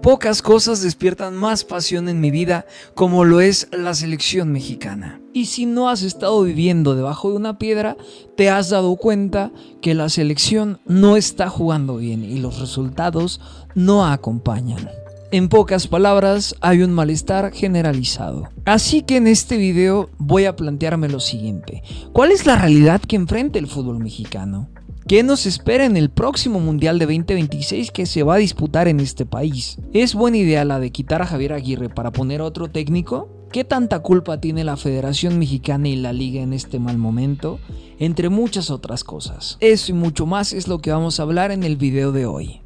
Pocas cosas despiertan más pasión en mi vida como lo es la selección mexicana. Y si no has estado viviendo debajo de una piedra, te has dado cuenta que la selección no está jugando bien y los resultados no acompañan. En pocas palabras, hay un malestar generalizado. Así que en este video voy a plantearme lo siguiente: ¿cuál es la realidad que enfrenta el fútbol mexicano? ¿Qué nos espera en el próximo Mundial de 2026 que se va a disputar en este país? ¿Es buena idea la de quitar a Javier Aguirre para poner a otro técnico? ¿Qué tanta culpa tiene la Federación Mexicana y la Liga en este mal momento? Entre muchas otras cosas. Eso y mucho más es lo que vamos a hablar en el video de hoy.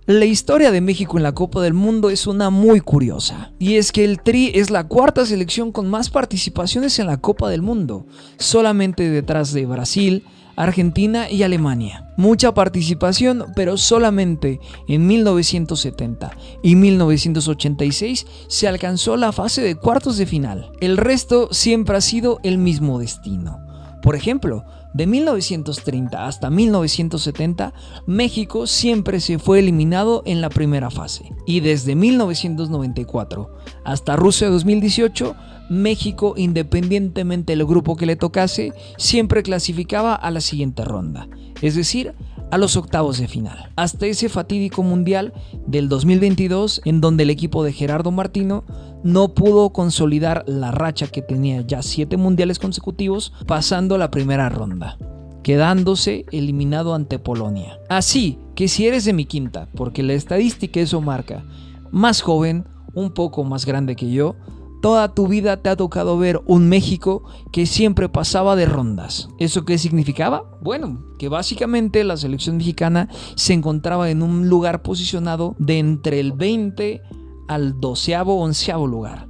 La historia de México en la Copa del Mundo es una muy curiosa, y es que el Tri es la cuarta selección con más participaciones en la Copa del Mundo, solamente detrás de Brasil, Argentina y Alemania. Mucha participación, pero solamente en 1970 y 1986 se alcanzó la fase de cuartos de final. El resto siempre ha sido el mismo destino. Por ejemplo, de 1930 hasta 1970, México siempre se fue eliminado en la primera fase. Y desde 1994 hasta Rusia 2018, México, independientemente del grupo que le tocase, siempre clasificaba a la siguiente ronda, es decir, a los octavos de final. Hasta ese fatídico mundial del 2022, en donde el equipo de Gerardo Martino no pudo consolidar la racha que tenía ya 7 mundiales consecutivos, pasando la primera ronda, quedándose eliminado ante Polonia. Así que si eres de mi quinta, porque la estadística eso marca, más joven, un poco más grande que yo, toda tu vida te ha tocado ver un México que siempre pasaba de rondas. ¿Eso qué significaba? Bueno, que básicamente la selección mexicana se encontraba en un lugar posicionado de entre el 20 al 12º, 11º lugar.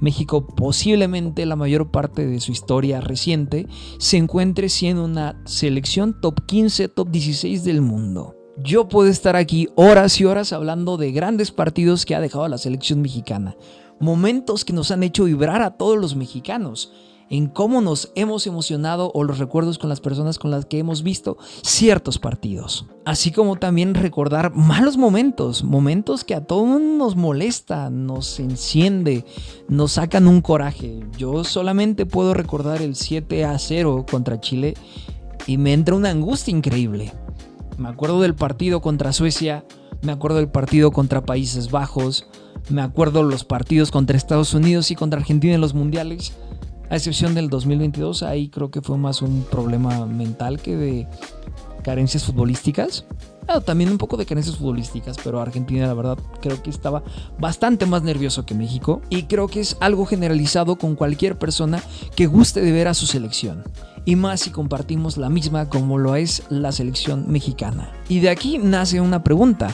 México, posiblemente la mayor parte de su historia reciente, se encuentre siendo una selección top 15, top 16 del mundo. Yo puedo estar aquí horas y horas hablando de grandes partidos que ha dejado la selección mexicana, momentos que nos han hecho vibrar a todos los mexicanos, en cómo nos hemos emocionado o los recuerdos con las personas con las que hemos visto ciertos partidos. Así como también recordar malos momentos, momentos que a todos nos molesta, nos enciende, nos sacan un coraje. Yo solamente puedo recordar el 7-0 contra Chile y me entra una angustia increíble. Me acuerdo del partido contra Suecia, me acuerdo del partido contra Países Bajos, me acuerdo los partidos contra Estados Unidos y contra Argentina en los mundiales, a excepción del 2022, ahí creo que fue más un problema mental que de carencias futbolísticas. También un poco de carencias futbolísticas, pero Argentina la verdad creo que estaba bastante más nervioso que México, y creo que es algo generalizado con cualquier persona que guste de ver a su selección, y más si compartimos la misma como lo es la selección mexicana. Y de aquí nace una pregunta: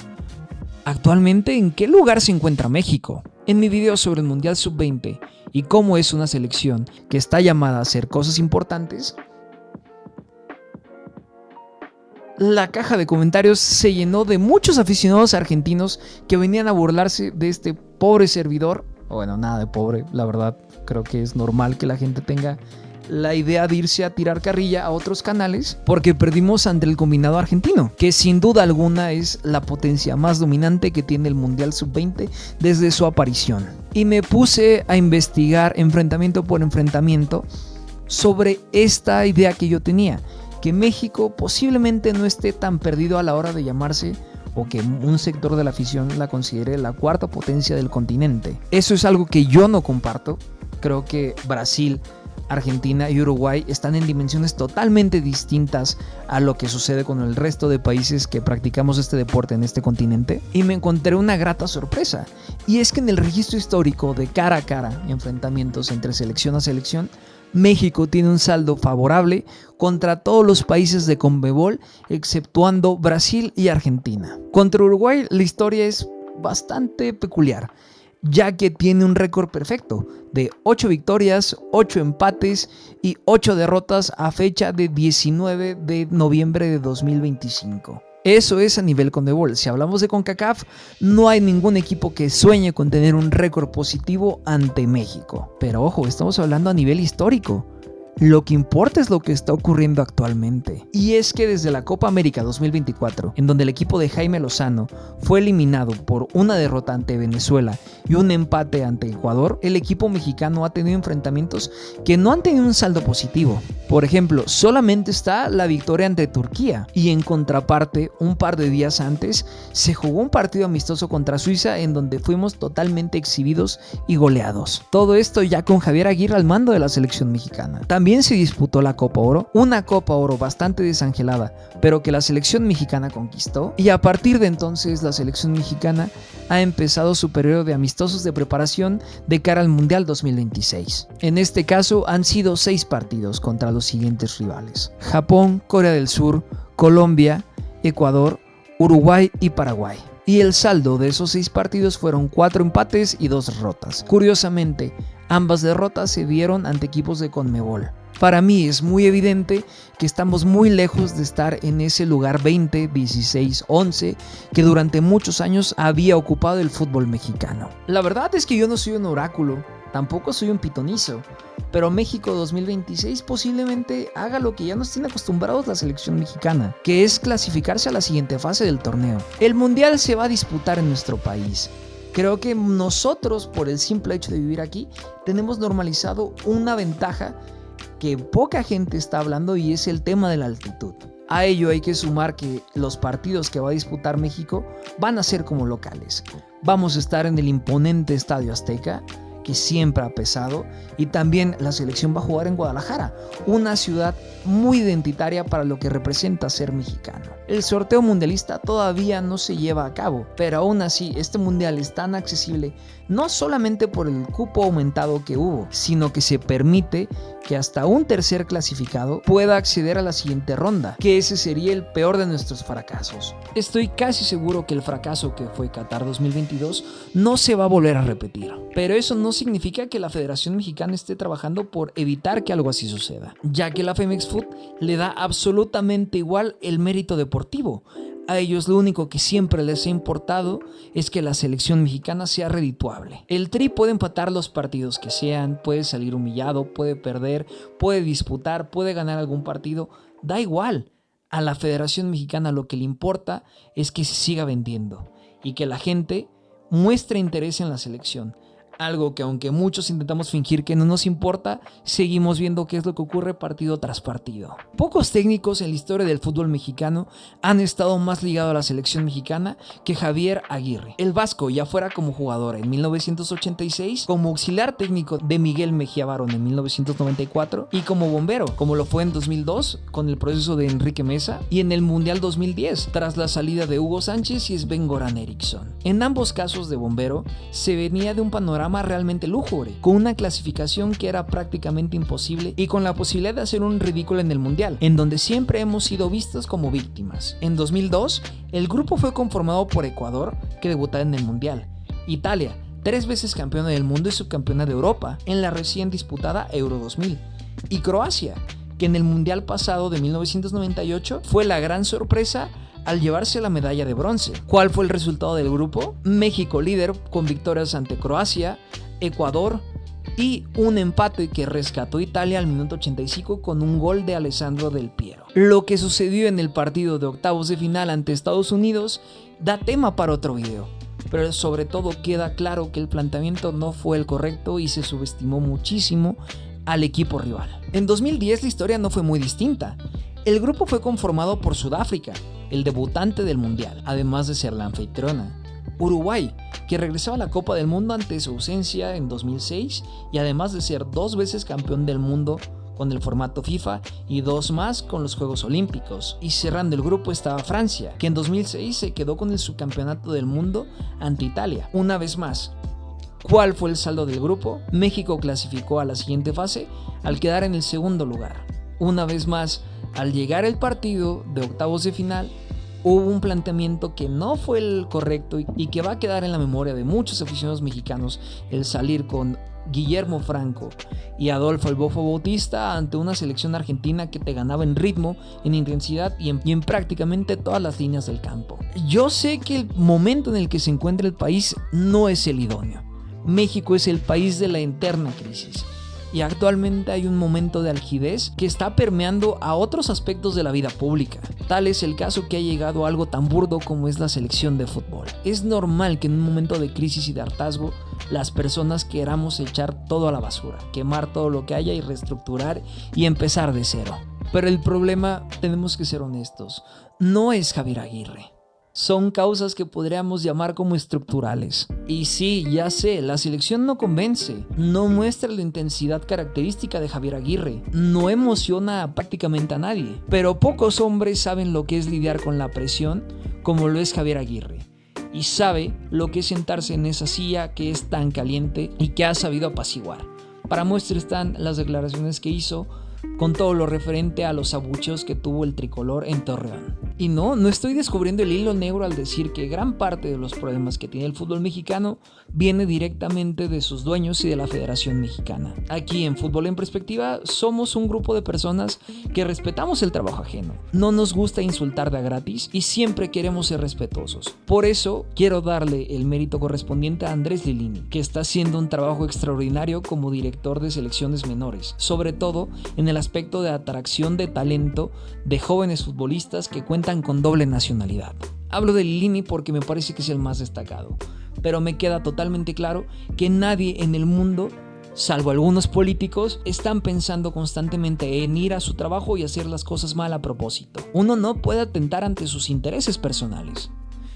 ¿actualmente en qué lugar se encuentra México? En mi video sobre el Mundial Sub-20 y cómo es una selección que está llamada a hacer cosas importantes, la caja de comentarios se llenó de muchos aficionados argentinos que venían a burlarse de este pobre servidor. Bueno, nada de pobre, la verdad, creo que es normal que la gente tenga la idea de irse a tirar carrilla a otros canales porque perdimos ante el combinado argentino, que sin duda alguna es la potencia más dominante que tiene el Mundial Sub-20 desde su aparición. Y me puse a investigar enfrentamiento por enfrentamiento sobre esta idea que yo tenía, que México posiblemente no esté tan perdido a la hora de llamarse, o que un sector de la afición la considere la cuarta potencia del continente. Eso es algo que yo no comparto. Creo que Brasil, Argentina y Uruguay están en dimensiones totalmente distintas a lo que sucede con el resto de países que practicamos este deporte en este continente, y me encontré una grata sorpresa, y es que en el registro histórico de cara a cara enfrentamientos entre selección a selección, México tiene un saldo favorable contra todos los países de CONMEBOL, exceptuando Brasil y Argentina. Contra Uruguay la historia es bastante peculiar, ya que tiene un récord perfecto de 8 victorias, 8 empates y 8 derrotas a fecha de 19 de noviembre de 2025. Eso es a nivel CONMEBOL. Si hablamos de CONCACAF, no hay ningún equipo que sueñe con tener un récord positivo ante México. Pero ojo, estamos hablando a nivel histórico. Lo que importa es lo que está ocurriendo actualmente. Y es que desde la Copa América 2024, en donde el equipo de Jaime Lozano fue eliminado por una derrota ante Venezuela y un empate ante Ecuador, el equipo mexicano ha tenido enfrentamientos que no han tenido un saldo positivo. Por ejemplo, solamente está la victoria ante Turquía, y en contraparte, un par de días antes, se jugó un partido amistoso contra Suiza en donde fuimos totalmente exhibidos y goleados. Todo esto ya con Javier Aguirre al mando de la selección mexicana. También se disputó la Copa Oro, una Copa Oro bastante desangelada, pero que la selección mexicana conquistó, y a partir de entonces la selección mexicana ha empezado su periodo de amistosos de preparación de cara al Mundial 2026. En este caso han sido 6 partidos contra los siguientes rivales: Japón, Corea del Sur, Colombia, Ecuador, Uruguay y Paraguay. Y el saldo de esos 6 partidos fueron 4 empates y 2 derrotas. Curiosamente, ambas derrotas se dieron ante equipos de CONMEBOL. Para mí es muy evidente que estamos muy lejos de estar en ese lugar 20, 16, 11 que durante muchos años había ocupado el fútbol mexicano. La verdad es que yo no soy un oráculo, tampoco soy un pitonizo, pero México 2026 posiblemente haga lo que ya nos tiene acostumbrados la selección mexicana, que es clasificarse a la siguiente fase del torneo. El mundial se va a disputar en nuestro país. Creo que nosotros, por el simple hecho de vivir aquí, tenemos normalizado una ventaja que poca gente está hablando, y es el tema de la altitud. A ello hay que sumar que los partidos que va a disputar México van a ser como locales. Vamos a estar en el imponente Estadio Azteca, que siempre ha pesado, y también la selección va a jugar en Guadalajara, una ciudad muy identitaria para lo que representa ser mexicano. El sorteo mundialista todavía no se lleva a cabo, pero aún así este mundial es tan accesible no solamente por el cupo aumentado que hubo, sino que se permite que hasta un tercer clasificado pueda acceder a la siguiente ronda, que ese sería el peor de nuestros fracasos. Estoy casi seguro que el fracaso que fue Qatar 2022 no se va a volver a repetir, pero eso no significa que la Federación Mexicana esté trabajando por evitar que algo así suceda, ya que la Femex Food le da absolutamente igual el mérito deportivo. A ellos lo único que siempre les ha importado es que la selección mexicana sea redituable. El Tri puede empatar los partidos que sean, puede salir humillado, puede perder, puede disputar, puede ganar algún partido, da igual. A la Federación Mexicana lo que le importa es que se siga vendiendo y que la gente muestre interés en la selección. Algo que, aunque muchos intentamos fingir que no nos importa, seguimos viendo qué es lo que ocurre partido tras partido. Pocos técnicos en la historia del fútbol mexicano han estado más ligados a la selección mexicana que Javier Aguirre. El vasco, ya fuera como jugador en 1986, como auxiliar técnico de Miguel Mejía Barón en 1994 y como bombero, como lo fue en 2002 con el proceso de Enrique Mesa, y en el Mundial 2010 tras la salida de Hugo Sánchez y Sven-Goran Eriksson. En ambos casos de bombero se venía de un panorama realmente lúgubre, con una clasificación que era prácticamente imposible y con la posibilidad de hacer un ridículo en el mundial, en donde siempre hemos sido vistos como víctimas. En 2002, el grupo fue conformado por Ecuador, que debutaba en el mundial, Italia, 3 veces campeona del mundo y subcampeona de Europa en la recién disputada Euro 2000, y Croacia, que en el mundial pasado de 1998 fue la gran sorpresa al llevarse la medalla de bronce. ¿Cuál fue el resultado del grupo? México líder con victorias ante Croacia, Ecuador y un empate que rescató Italia al minuto 85 con un gol de Alessandro Del Piero. Lo que sucedió en el partido de octavos de final ante Estados Unidos da tema para otro video, pero sobre todo queda claro que el planteamiento no fue el correcto y se subestimó muchísimo al equipo rival. En 2010 la historia no fue muy distinta. El grupo fue conformado por Sudáfrica, el debutante del mundial, además de ser la anfitriona, Uruguay, que regresaba a la Copa del Mundo ante su ausencia en 2006 y además de ser 2 veces campeón del mundo con el formato FIFA y 2 más con los Juegos Olímpicos. Y cerrando el grupo estaba Francia, que en 2006 se quedó con el subcampeonato del mundo ante Italia. Una vez más, ¿cuál fue el saldo del grupo? México clasificó a la siguiente fase al quedar en el segundo lugar. Una vez más, al llegar el partido de octavos de final, hubo un planteamiento que no fue el correcto y que va a quedar en la memoria de muchos aficionados mexicanos, el salir con Guillermo Franco y Adolfo El Bofo Bautista ante una selección argentina que te ganaba en ritmo, en intensidad y en prácticamente todas las líneas del campo. Yo sé que el momento en el que se encuentra el país no es el idóneo. México es el país de la eterna crisis. y actualmente hay un momento de algidez que está permeando a otros aspectos de la vida pública. Tal es el caso que ha llegado a algo tan burdo como es la selección de fútbol. Es normal que en un momento de crisis y de hartazgo las personas queramos echar todo a la basura, quemar todo lo que haya y reestructurar y empezar de cero. Pero el problema, tenemos que ser honestos, no es Javier Aguirre. Son causas que podríamos llamar como estructurales. Y sí, ya sé, la selección no convence, no muestra la intensidad característica de Javier Aguirre, no emociona prácticamente a nadie. Pero pocos hombres saben lo que es lidiar con la presión como lo es Javier Aguirre. Y sabe lo que es sentarse en esa silla que es tan caliente y que ha sabido apaciguar. Para muestra están las declaraciones que hizo con todo lo referente a los abucheos que tuvo el tricolor en Torreón. Y no estoy descubriendo el hilo negro al decir que gran parte de los problemas que tiene el fútbol mexicano viene directamente de sus dueños y de la Federación Mexicana. Aquí en Fútbol en Perspectiva somos un grupo de personas que respetamos el trabajo ajeno. No nos gusta insultar de a gratis y siempre queremos ser respetuosos. Por eso quiero darle el mérito correspondiente a Andrés Lilini, que está haciendo un trabajo extraordinario como director de selecciones menores, sobre todo en el aspecto de atracción de talento de jóvenes futbolistas que cuentan con doble nacionalidad. Hablo de Lilini porque me parece que es el más destacado, pero me queda totalmente claro que nadie en el mundo, salvo algunos políticos, están pensando constantemente en ir a su trabajo y hacer las cosas mal a propósito. Uno no puede atentar ante sus intereses personales.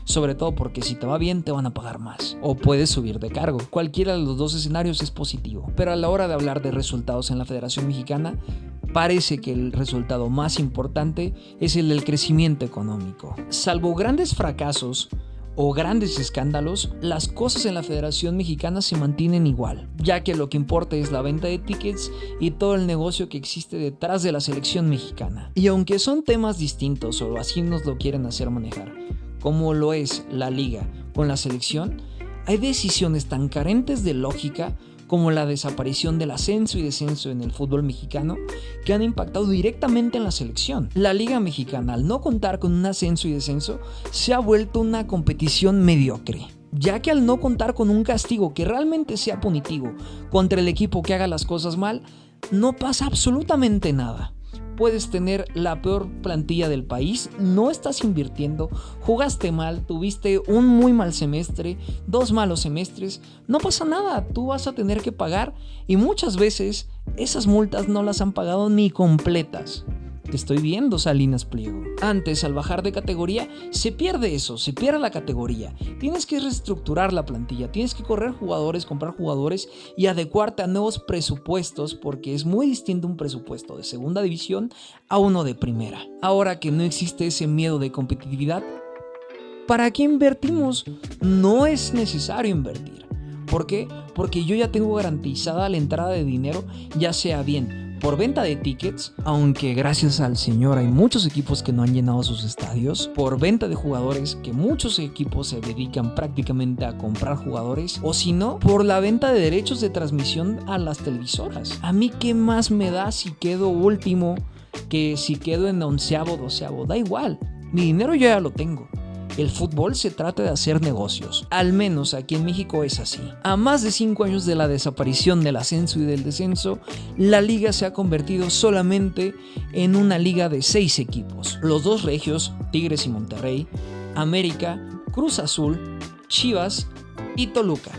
Sobre todo porque si te va bien te van a pagar más o puedes subir de cargo. Cualquiera de los dos escenarios es positivo, pero a la hora de hablar de resultados en la Federación Mexicana, parece que el resultado más importante es el del crecimiento económico. Salvo grandes fracasos o grandes escándalos, las cosas en la Federación Mexicana se mantienen igual, ya que lo que importa es la venta de tickets y todo el negocio que existe detrás de la selección mexicana. Y aunque son temas distintos o así nos lo quieren hacer manejar, como lo es la liga con la selección, hay decisiones tan carentes de lógica como la desaparición del ascenso y descenso en el fútbol mexicano que han impactado directamente en la selección. La liga mexicana, al no contar con un ascenso y descenso, se ha vuelto una competición mediocre, ya que al no contar con un castigo que realmente sea punitivo contra el equipo que haga las cosas mal, no pasa absolutamente nada. Puedes tener la peor plantilla del país, no estás invirtiendo, jugaste mal, tuviste un muy mal semestre, 2 malos semestres, no pasa nada, tú vas a tener que pagar y muchas veces esas multas no las han pagado ni completas. Te estoy viendo, Salinas Pliego. Antes, al bajar de categoría, se pierde eso, se pierde la categoría. Tienes que reestructurar la plantilla, tienes que correr jugadores, comprar jugadores y adecuarte a nuevos presupuestos porque es muy distinto un presupuesto de segunda división a uno de primera. Ahora que no existe ese miedo de competitividad, ¿para qué invertimos? No es necesario invertir. ¿Por qué? Porque yo ya tengo garantizada la entrada de dinero, ya sea bien por venta de tickets, aunque gracias al Señor hay muchos equipos que no han llenado sus estadios, por venta de jugadores, que muchos equipos se dedican prácticamente a comprar jugadores, o si no, por la venta de derechos de transmisión a las televisoras. A mí qué más me da si quedo último que si quedo en 11º, 12º, da igual, mi dinero yo ya lo tengo. El fútbol se trata de hacer negocios, al menos aquí en México es así. A más de 5 años de la desaparición del ascenso y del descenso, la liga se ha convertido solamente en una liga de 6 equipos. Los 2 regios, Tigres y Monterrey, América, Cruz Azul, Chivas y Toluca.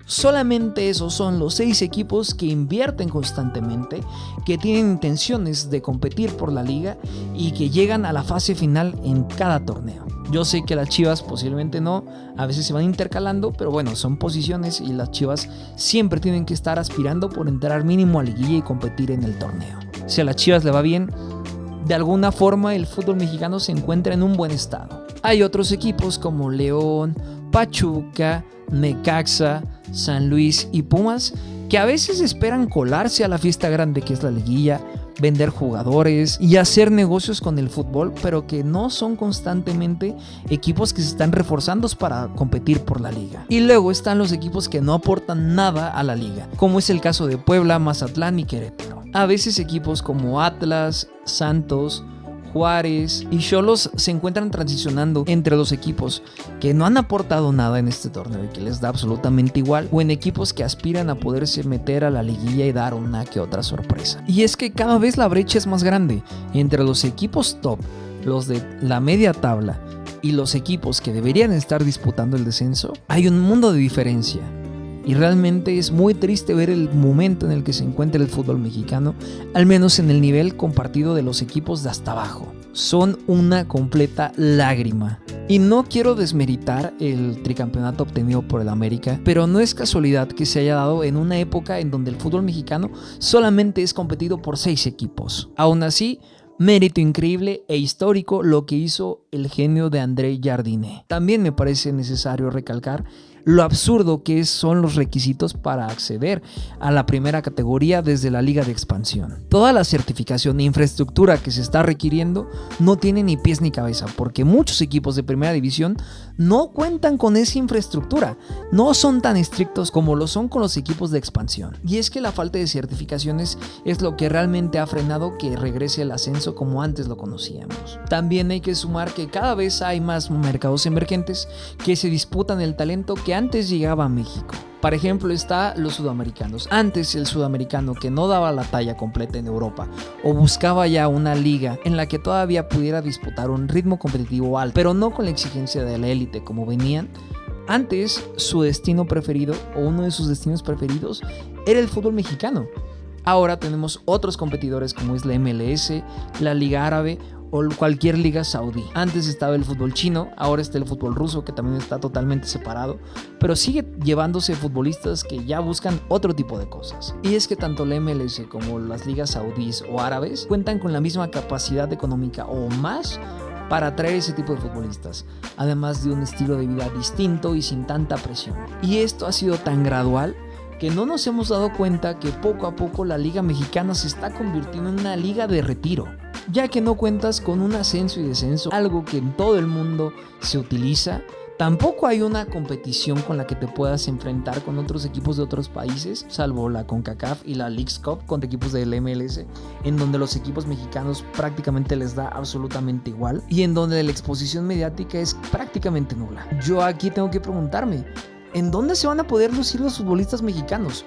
Solamente esos son los 6 equipos que invierten constantemente, que tienen intenciones de competir por la liga y que llegan a la fase final en cada torneo. Yo sé que las Chivas posiblemente no, a veces se van intercalando, pero bueno, son posiciones y las Chivas siempre tienen que estar aspirando por entrar mínimo a liguilla y competir en el torneo. Si a las Chivas le va bien, de alguna forma el fútbol mexicano se encuentra en un buen estado. Hay otros equipos como León, Pachuca, Necaxa, San Luis y Pumas que a veces esperan colarse a la fiesta grande que es la liguilla, vender jugadores y hacer negocios con el fútbol, pero que no son constantemente equipos que se están reforzando para competir por la liga. Y luego están los equipos que no aportan nada a la liga, como es el caso de Puebla, Mazatlán y Querétaro. A veces equipos como Atlas, Santos, Juárez y Xolos se encuentran transicionando entre los equipos que no han aportado nada en este torneo y que les da absolutamente igual, o en equipos que aspiran a poderse meter a la liguilla y dar una que otra sorpresa. Y es que cada vez la brecha es más grande entre los equipos top, los de la media tabla y los equipos que deberían estar disputando el descenso. Hay un mundo de diferencia. Y realmente es muy triste ver el momento en el que se encuentra el fútbol mexicano, al menos en el nivel compartido de los equipos de hasta abajo. Son una completa lágrima. Y no quiero desmeritar el tricampeonato obtenido por el América, pero no es casualidad que se haya dado en una época en donde el fútbol mexicano solamente es competido por 6 equipos. Aún así, mérito increíble e histórico lo que hizo el genio de André Jardine. También me parece necesario recalcar lo absurdo que son los requisitos para acceder a la primera categoría desde la Liga de Expansión. Toda la certificación e infraestructura que se está requiriendo no tiene ni pies ni cabeza, porque muchos equipos de primera división no cuentan con esa infraestructura, no son tan estrictos como lo son con los equipos de expansión. Y es que la falta de certificaciones es lo que realmente ha frenado que regrese el ascenso como antes lo conocíamos. También hay que sumar que cada vez hay más mercados emergentes que se disputan el talento que antes llegaba a México. Por ejemplo, está los sudamericanos. Antes el sudamericano que no daba la talla completa en Europa o buscaba ya una liga en la que todavía pudiera disputar un ritmo competitivo alto, pero no con la exigencia de la élite como venían. Antes su destino preferido o uno de sus destinos preferidos era el fútbol mexicano. Ahora tenemos otros competidores como es la MLS, la Liga Árabe o cualquier liga saudí. Antes estaba el fútbol chino, ahora está el fútbol ruso, que también está totalmente separado, pero sigue llevándose futbolistas que ya buscan otro tipo de cosas. Y es que tanto la MLS como las ligas saudíes o árabes cuentan con la misma capacidad económica o más para atraer ese tipo de futbolistas, además de un estilo de vida distinto y sin tanta presión. Y esto ha sido tan gradual que no nos hemos dado cuenta que poco a poco la liga mexicana se está convirtiendo en una liga de retiro, ya que no cuentas con un ascenso y descenso, algo que en todo el mundo se utiliza. Tampoco hay una competición con la que te puedas enfrentar con otros equipos de otros países, salvo la CONCACAF y la Leagues Cup contra equipos del MLS, en donde los equipos mexicanos prácticamente les da absolutamente igual y en donde la exposición mediática es prácticamente nula. Yo aquí tengo que preguntarme, ¿en dónde se van a poder lucir los futbolistas mexicanos?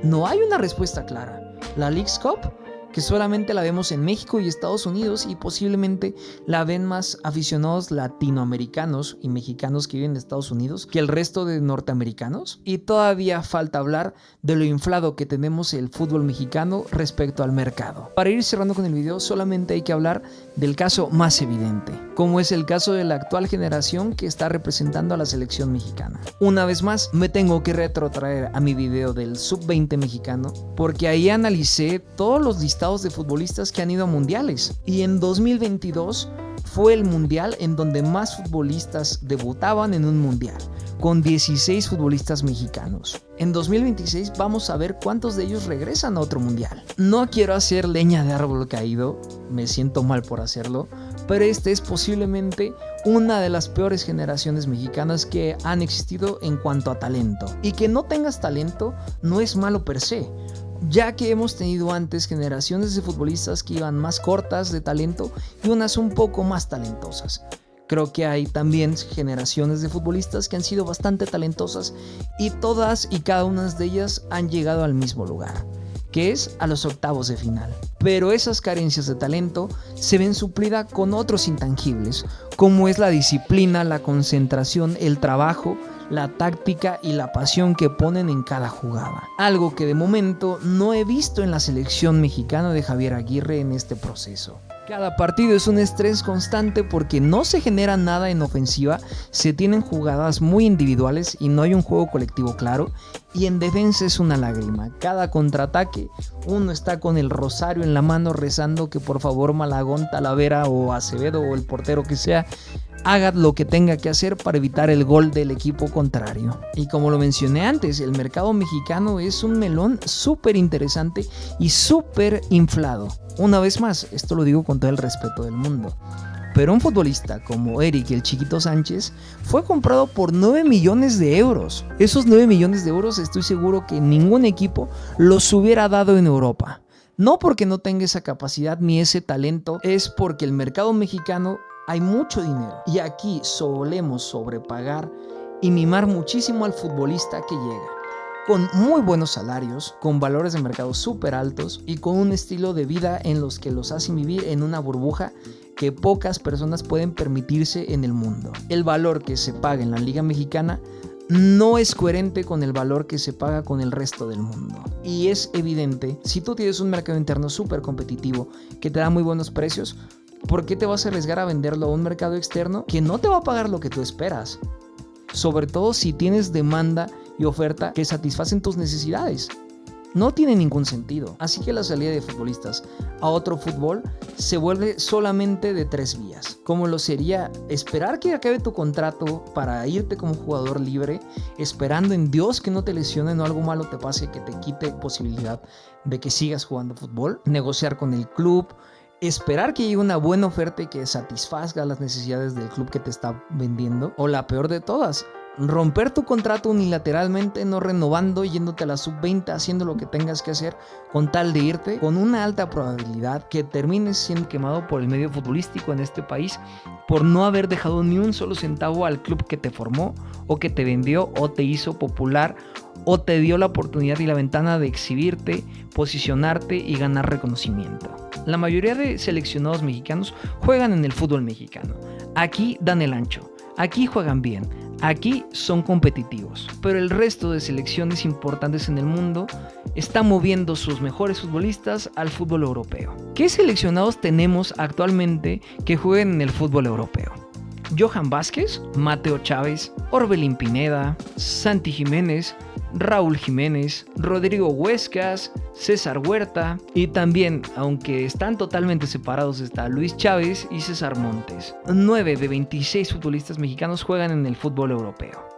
No hay una respuesta clara. La Leagues Cup, que solamente la vemos en México y Estados Unidos y posiblemente la ven más aficionados latinoamericanos y mexicanos que viven en Estados Unidos que el resto de norteamericanos. Y todavía falta hablar de lo inflado que tenemos el fútbol mexicano respecto al mercado. Para ir cerrando con el video, solamente hay que hablar del caso más evidente, como es el caso de la actual generación que está representando a la selección mexicana. Una vez más, me tengo que retrotraer a mi video del Sub-20 mexicano, porque ahí analicé todos los listados de futbolistas que han ido a mundiales. Y en 2022 fue el mundial en donde más futbolistas debutaban en un mundial, con 16 futbolistas mexicanos. En 2026 vamos a ver cuántos de ellos regresan a otro mundial. No quiero hacer leña de árbol caído, me siento mal por hacerlo, pero esta es posiblemente una de las peores generaciones mexicanas que han existido en cuanto a talento. Y que no tengas talento no es malo per se, ya que hemos tenido antes generaciones de futbolistas que iban más cortas de talento y unas un poco más talentosas. Creo que hay también generaciones de futbolistas que han sido bastante talentosas y todas y cada una de ellas han llegado al mismo lugar, que es a los octavos de final. Pero esas carencias de talento se ven suplidas con otros intangibles, como es la disciplina, la concentración, el trabajo, la táctica y la pasión que ponen en cada jugada. Algo que de momento no he visto en la selección mexicana de Javier Aguirre en este proceso. Cada partido es un estrés constante porque no se genera nada en ofensiva, se tienen jugadas muy individuales y no hay un juego colectivo claro, y en defensa es una lágrima. Cada contraataque uno está con el rosario en la mano rezando que por favor Malagón, Talavera o Acevedo o el portero que sea haga lo que tenga que hacer para evitar el gol del equipo contrario. Y como lo mencioné antes, el mercado mexicano es un melón súper interesante y súper inflado. Una vez más, esto lo digo con todo el respeto del mundo, pero un futbolista como Eric el Chiquito Sánchez fue comprado por 9 millones de euros. Esos 9 millones de euros estoy seguro que ningún equipo los hubiera dado en Europa. No porque no tenga esa capacidad ni ese talento, es porque el mercado mexicano hay mucho dinero y aquí solemos sobrepagar y mimar muchísimo al futbolista que llega, con muy buenos salarios, con valores de mercado súper altos y con un estilo de vida en los que los hacen vivir en una burbuja que pocas personas pueden permitirse en el mundo. El valor que se paga en la Liga Mexicana no es coherente con el valor que se paga con el resto del mundo. Y es evidente, si tú tienes un mercado interno súper competitivo que te da muy buenos precios, ¿por qué te vas a arriesgar a venderlo a un mercado externo que no te va a pagar lo que tú esperas? Sobre todo si tienes demanda y oferta que satisfacen tus necesidades. No tiene ningún sentido. Así que la salida de futbolistas a otro fútbol se vuelve solamente de 3 vías. Como lo sería esperar que acabe tu contrato para irte como jugador libre, esperando en Dios que no te lesionen o algo malo te pase que te quite posibilidad de que sigas jugando fútbol. Negociar con el club, esperar que llegue una buena oferta y que satisfaga las necesidades del club que te está vendiendo. O la peor de todas, romper tu contrato unilateralmente, no renovando, yéndote a la sub-20, haciendo lo que tengas que hacer con tal de irte, con una alta probabilidad que termines siendo quemado por el medio futbolístico en este país por no haber dejado ni un solo centavo al club que te formó o que te vendió o te hizo popular o te dio la oportunidad y la ventana de exhibirte, posicionarte y ganar reconocimiento. La mayoría de seleccionados mexicanos juegan en el fútbol mexicano. Aquí dan el ancho, aquí juegan bien, aquí son competitivos, pero el resto de selecciones importantes en el mundo están moviendo sus mejores futbolistas al fútbol europeo. ¿Qué seleccionados tenemos actualmente que jueguen en el fútbol europeo? Johan Vázquez, Mateo Chávez, Orbelín Pineda, Santi Jiménez, Raúl Jiménez, Rodrigo Huescas, César Huerta y también, aunque están totalmente separados, está Luis Chávez y César Montes. 9 de 26 futbolistas mexicanos juegan en el fútbol europeo.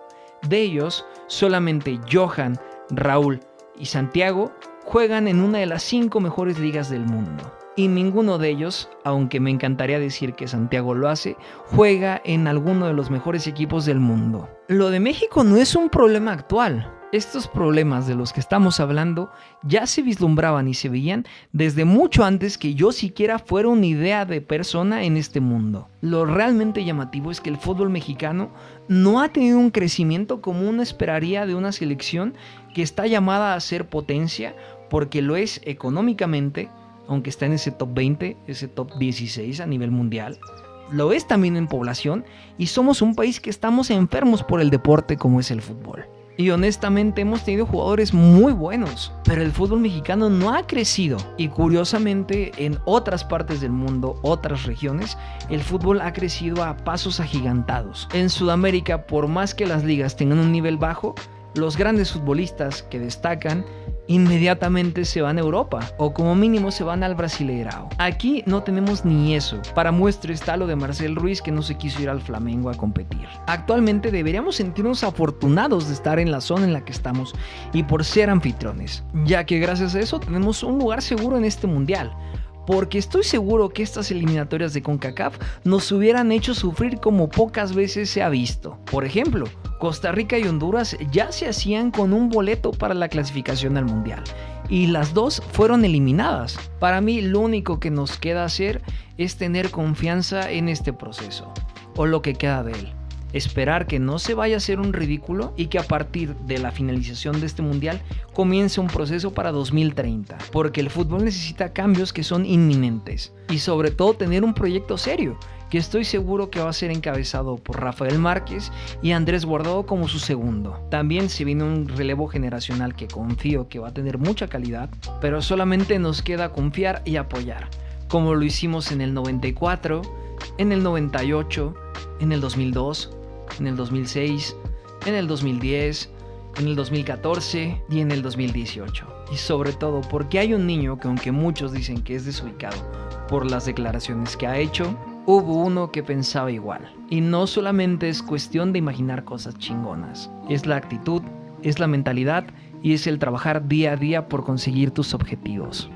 De ellos, solamente Johan, Raúl y Santiago juegan en una de las 5 mejores ligas del mundo. Y ninguno de ellos, aunque me encantaría decir que Santiago lo hace, juega en alguno de los mejores equipos del mundo. Lo de México no es un problema actual. Estos problemas de los que estamos hablando ya se vislumbraban y se veían desde mucho antes que yo siquiera fuera una idea de persona en este mundo. Lo realmente llamativo es que el fútbol mexicano no ha tenido un crecimiento como uno esperaría de una selección que está llamada a ser potencia, porque lo es económicamente, aunque está en ese top 20, ese top 16 a nivel mundial. Lo es también en población y somos un país que estamos enfermos por el deporte como es el fútbol. Y honestamente hemos tenido jugadores muy buenos, pero el fútbol mexicano no ha crecido. Y curiosamente en otras partes del mundo, otras regiones, el fútbol ha crecido a pasos agigantados. En Sudamérica, por más que las ligas tengan un nivel bajo, los grandes futbolistas que destacan inmediatamente se van a Europa o como mínimo se van al Brasileirao. Aquí no tenemos ni eso. Para muestra está lo de Marcel Ruiz, que no se quiso ir al Flamengo a competir. Actualmente deberíamos sentirnos afortunados de estar en la zona en la que estamos y por ser anfitriones, ya que gracias a eso tenemos un lugar seguro en este mundial. Porque estoy seguro que estas eliminatorias de CONCACAF nos hubieran hecho sufrir como pocas veces se ha visto. Por ejemplo, Costa Rica y Honduras ya se hacían con un boleto para la clasificación al Mundial y las dos fueron eliminadas. Para mí lo único que nos queda hacer es tener confianza en este proceso, o lo que queda de él. Esperar que no se vaya a hacer un ridículo y que a partir de la finalización de este mundial comience un proceso para 2030, porque el fútbol necesita cambios que son inminentes y sobre todo tener un proyecto serio, que estoy seguro que va a ser encabezado por Rafael Márquez y Andrés Guardado como su segundo. También se viene un relevo generacional que confío que va a tener mucha calidad, pero solamente nos queda confiar y apoyar, como lo hicimos en el 94, en el 98, en el 2002, en el 2006, en el 2010, en el 2014 y en el 2018. Y sobre todo porque hay un niño que, aunque muchos dicen que es desubicado por las declaraciones que ha hecho, hubo uno que pensaba igual. Y no solamente es cuestión de imaginar cosas chingonas, es la actitud, es la mentalidad y es el trabajar día a día por conseguir tus objetivos.